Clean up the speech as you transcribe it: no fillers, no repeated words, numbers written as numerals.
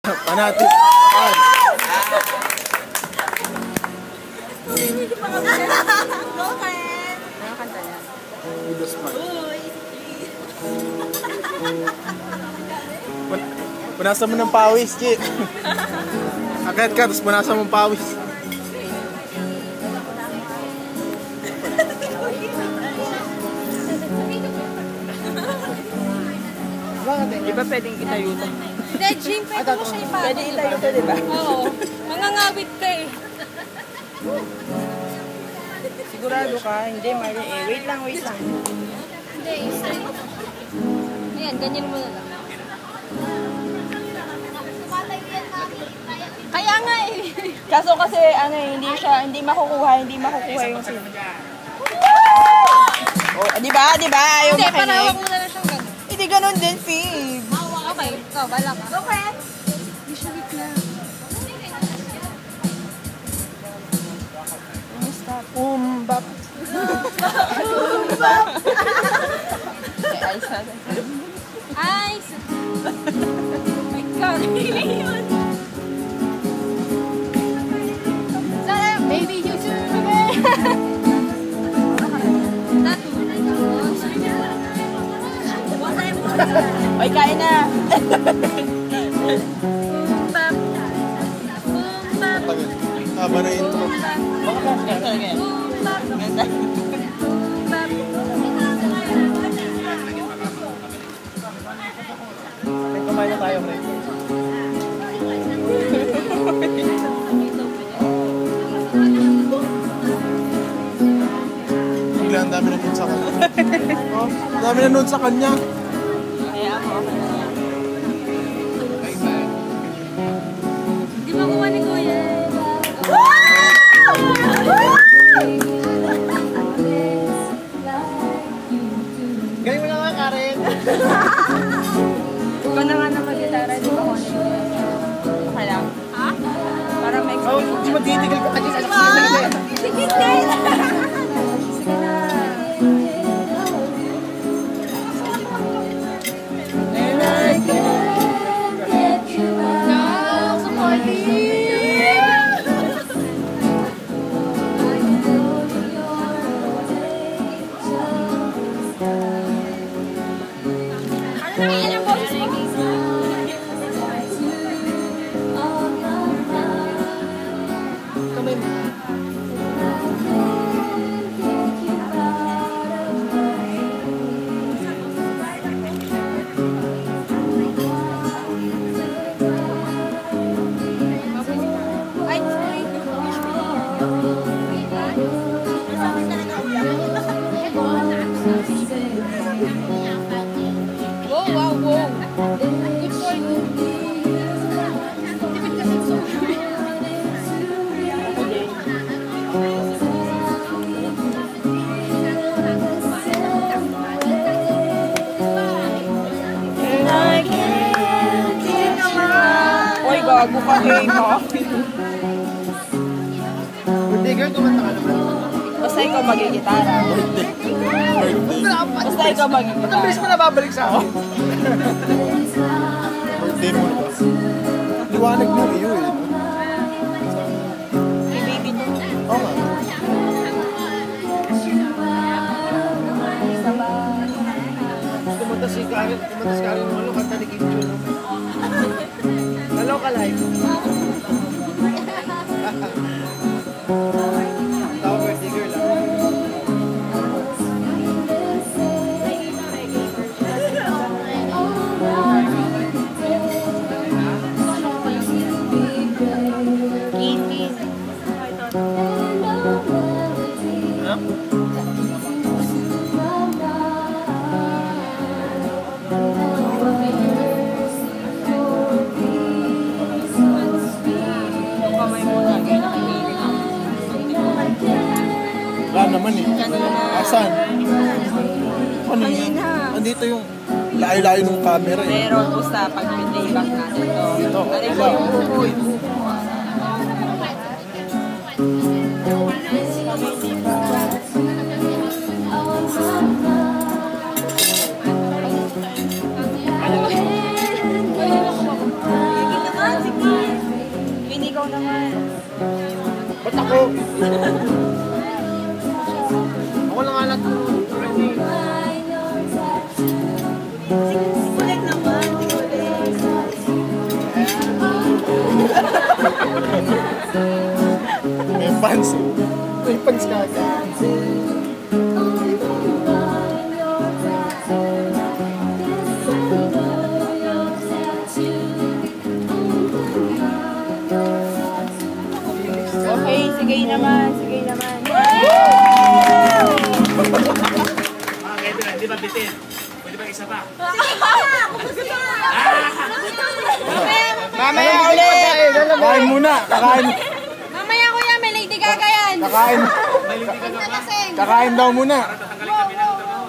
Panatik. Go, Ken! Nakakanta yan. Udas pa. Punasan mo ng pawis, Chi. Agad ka, tapos punasan mo ng pawis. Di ba pwedeng itayo ito? Hindi, Jim, pwede mo siya ipagod. Pwede itayo ito, di ba? Oo. Mangangawit ka eh. Sigurado ka? Hindi, Mari. Wait lang. Hindi, isa. Ayan, ganyan mo na lang. Kaya nga eh. Kaso kasi, hindi makukuha yung sin. Oh, di ba? Ayaw Hindi, makinig. panawag mo na lang siyang gano'n. Hindi ganun din, Phoebe. Okay, ikaw, bala ka. Go, Ken! Usually na. Umbap. Ice! Oh my God, really yun? Sana, baby, you too, Oy, kain na. Haba na intro. Kumain na tayo, Fred. Bigla, ang dami na nun sa kanya. Oh, ang dami na nun sa kanya. Kaya ako. Di makuha ni Kuya. Galing mo na nga, Karen. Ikaw na nga na mag-gitara, di ba? Okay lang. Ha? Para may Oh, di magtitigil ka kasi sa Sige, Ken! Gago ka eh, Birthday girl, kumanta ka naman. Basta ikaw magigitara. Basta ikaw magigitara. Ang bilis mo nababalik sa akin. Birthday mo na. Liwanag mo iyo eh. Hey, baby to. Oo nga. Kumunta si Karen naman, kanta ni Kim Jong. Hello ka live. Tao birthday girl lang. Wala naman eh. Asan? Ano yun? Andito yung layo-layo ng camera eh. Meron po sa pag-playback natin to. Ito, Aray ko wala. yung buboy. naman. Ba't ako? Ako lang alat ko. Kulit naman. May pants. May pants ka agad. Okay, sige naman. Sige naman. Hindi ba bitin? Pwede ba isa pa? Mamaya ulit! Kakain muna. Kakain. Mamaya kuya, may Lady Gaga yan. Kakain. Lasing. Kakain daw muna. Tatanggalin kami ng trabaho.